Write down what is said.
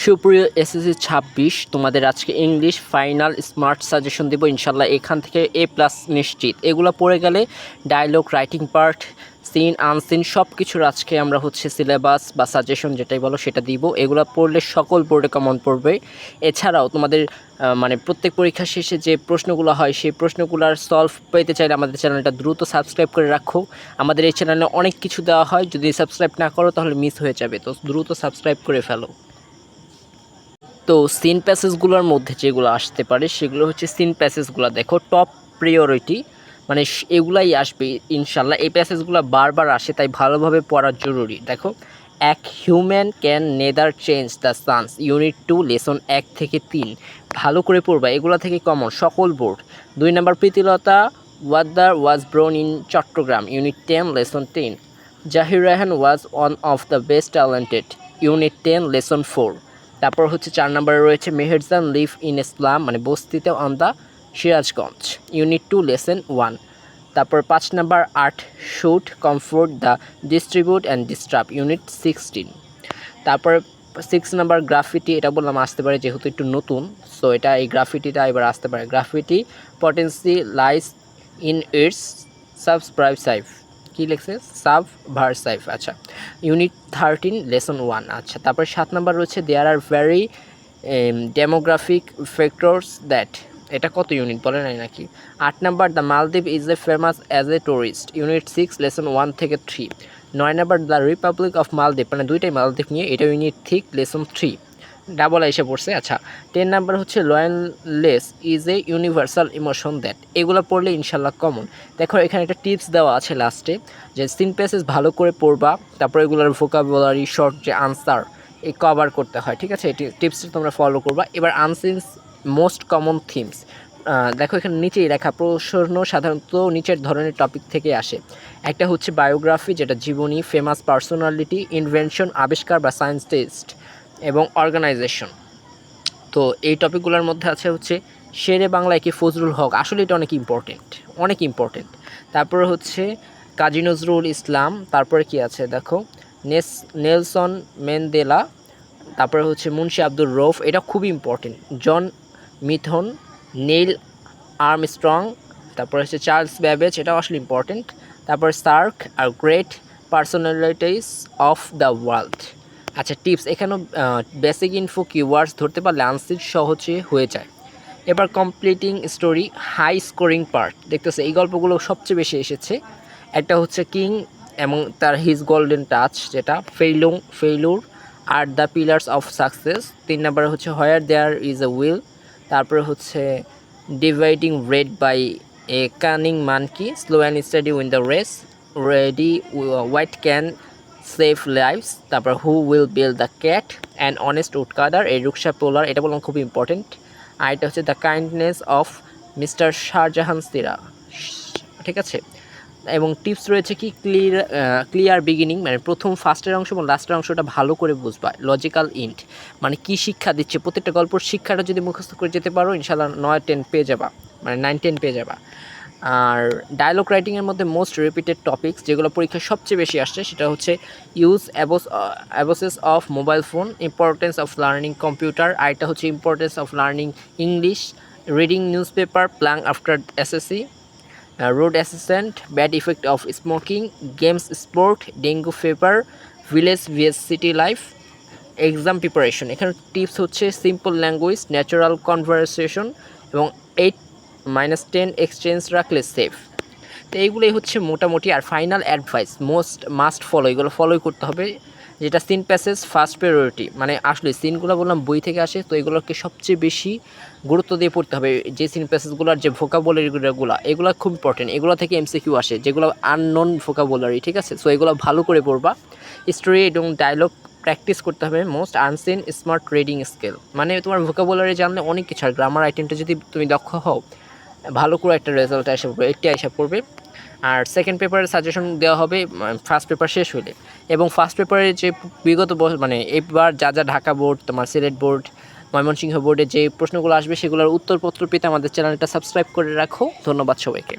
সুপ্রিয় এসএসসি ২৬ তোমাদের আজকে ইংলিশ ফাইনাল স্মার্ট সাজেশন দেবো ইনশাল্লাহ। এখান থেকে A+ নিশ্চিত। এগুলো পড়ে গেলে dialogue, writing part, seen unseen সব কিছুর আজকে আমরা সিলেবাস বা সাজেশন যেটাই বলো সেটা দিব। এগুলো পড়লে সকল বোর্ডে কমন পড়বে। এছাড়াও তোমাদের প্রত্যেক পরীক্ষা শেষে যে প্রশ্নগুলো হয় সেই প্রশ্নগুলোর সলভ পেতে চাইলে আমাদের চ্যানেলটা দ্রুত সাবস্ক্রাইব করে রাখো। আমাদের এই চ্যানেলে অনেক কিছু দেওয়া হয়, যদি সাবস্ক্রাইব না করো তাহলে মিস হয়ে যাবে, তো দ্রুত সাবস্ক্রাইব করে ফেলো। তো সিন প্যাসেজগুলোর মধ্যে যেগুলো আসতে পারে সেগুলো সিন প্যাসেজগুলো দেখো টপ প্রিয়রিটি, মানে এগুলাই আসবে ইনশাল্লাহ। এই প্যাসেজগুলো বারবার আসে, তাই ভালোভাবে পড়া জরুরি। দেখো, এক human can neither change the suns, unit 2 lesson 1 থেকে 3 ভালো করে পড়বা, এগুলো থেকে কমন সকল board. 2 number Pritilata Waddedar was born in Chittagong, unit 10 lesson 10। Zahir Raihan was one of the best talented, unit 10 lesson 4। তারপর 4 নম্বরে রয়েছে মেহেরজান লিভ ইন ইসলাম, মানে বস্তিতে on the Sirajganj, unit 2 lesson 1। তারপর 5 number art should comfort the distribute and disturb, unit 16। তারপর 6 নম্বর graffiti, এটা বললাম আসতে পারে যেহেতু একটু নতুন, সো এটা এই গ্রাফিটিটা এবার আসতে পারে। Graffiti potency lies in its subversive, কি লিখছে সাবভার্সাইভ, আচ্ছা, ইউনিট 13 লেসন 1। আচ্ছা, তারপর 7 নম্বর রয়েছে there are very demographic factors that, এটা কত ইউনিট বলে নাই নাকি। 8 number the Maldives is a famous as a tourist, unit 6 lesson 1 থেকে 3। 9 নম্বর দ্য রিপাবলিক অফ মালদ্বীপ, মানে দুইটাই মালদ্বীপ নিয়ে, এটা ইউনিট 3 লেসন 3, ডাবল এসে পড়ছে। আচ্ছা, 10 number loyalness is a universal emotion that, এগুলো পড়লে ইনশাল্লাহ কমন। দেখো এখানে একটা টিপস দেওয়া আছে লাস্টে, যে সিন প্যাসেজ ভালো করে পড়বা, তারপর এগুলোর ভোকাবুলারি শর্ট যে আনসার এই কভার করতে হয়, ঠিক আছে। এই টিপসটা তোমরা ফলো করবা। এবার আনসিনস মোস্ট কমন থিমস, দেখো এখানে নিচেই লেখা প্রশ্ন সাধারণত নিচের ধরনের টপিক থেকে আসে। একটা বায়োগ্রাফি, যেটা জীবনী, ফেমাস পার্সোনালিটি, ইনভেনশন আবিষ্কার বা সায়েন্স টেস্ট, এবং অর্গানাইজেশন। তো এই টপিকগুলোর মধ্যে আছে শেরে বাংলায় কি ফজলুল হক, আসলে এটা অনেক ইম্পর্টেন্ট, অনেক ইম্পর্টেন্ট। তারপরে কাজী নজরুল ইসলাম, তারপরে কি আছে দেখো নেলসন ম্যান্ডেলা, তারপরে মুন্সি আব্দুর রৌফ, এটা খুবই important. John Milton, Neil Armstrong, তারপরে চার্লস ব্যাবেজ, এটাও আসলে ইম্পর্টেন্ট। তারপরে সার্ক আর great personalities of the world. আচ্ছা, টিপস, এখানেও বেসিক ইনফো কিওয়ার্ডস ধরতে পারলে আনসার সহজে হয়ে যায়। এবার completing story, high scoring part, দেখতেছে এই গল্পগুলো সবচেয়ে বেশি এসেছে। একটা কিং এবং তার হিজ গোল্ডেন টাচ, যেটা failure are the pillars of success. 3 নম্বরে where there is a will, তারপরে dividing red by a cunning monkey, slow and steady win the race, ready white can save lives, তারপর who will build the cat, and honest woodcutter, এই রুকসা পোলার, এটা বললাম খুব important. আর এটা the kindness of mister Shahjahan সিরা, ঠিক আছে। এবং টিপস রয়েছে কি ক্লিয়ার বিগিনিং, মানে প্রথম ফার্স্টের অংশ এবং লাস্টের অংশটা ভালো করে বুঝবা। লজিক্যাল ইন্ট, মানে কি শিক্ষা দিচ্ছে, প্রত্যেকটা গল্পের শিক্ষাটা যদি মুখস্থ করে যেতে পারো ইনশাল্লাহ 9-10 পেয়ে যাবা, মানে 9-10 পেয়ে যাবা। আর ডায়লগ রাইটিংয়ের মধ্যে মোস্ট রিপিটেড টপিকস যেগুলো পরীক্ষায় সবচেয়ে বেশি আসছে, সেটা use abuses of mobile phone, importance of learning computer, আর এটা importance of learning English, reading newspaper, plan after SSC, road assistant, bad effect of smoking, games sport, dengue fever, village VS city life, exam preparation. এখানে tips simple language, natural conversation, এবং 8-10 exchange রাখলে safe. তো এইগুলোই মোটামুটি। আর final advice, must follow, এগুলো ফলোই করতে হবে। যেটা সিন প্যাসেজ ফার্স্ট প্রায়োরিটি, মানে আসলে সিনগুলো বললাম বই থেকে আসে, তো এগুলোকে সবচেয়ে বেশি গুরুত্ব দিয়ে পড়তে হবে। যে সিন প্যাসেজগুলোর যে ভোকাবুলারিগুলো এগুলো খুব ইম্পর্টেন্ট, এগুলো থেকে এমসিকিউ আসে যেগুলো আননোন ভোকাবুলারি, ঠিক আছে। সো এগুলো ভালো করে পড়বা। স্টোরি এবং ডায়লগ প্র্যাকটিস করতে হবে। Most unseen smart reading skill, মানে তোমার ভোকাবুলারি জানলে অনেক কিছু, আর গ্রামার আইটেমটা যদি তুমি দক্ষ হও, ভালো করে একটা রেজাল্ট এসে পড়বে, একটি এসে পড়বে। আর সেকেন্ড পেপারের সাজেশন দেওয়া হবে ফার্স্ট পেপার শেষ হলে। এবং ফার্স্ট পেপারে যে বিগত মানে এবার যা ঢাকা বোর্ড, তোমার সিলেট বোর্ড, ময়মনসিংহ বোর্ডে যে প্রশ্নগুলো আসবে সেগুলোর উত্তরপত্র পেতে আমাদের চ্যানেলটা সাবস্ক্রাইব করে রাখো। ধন্যবাদ সবাইকে।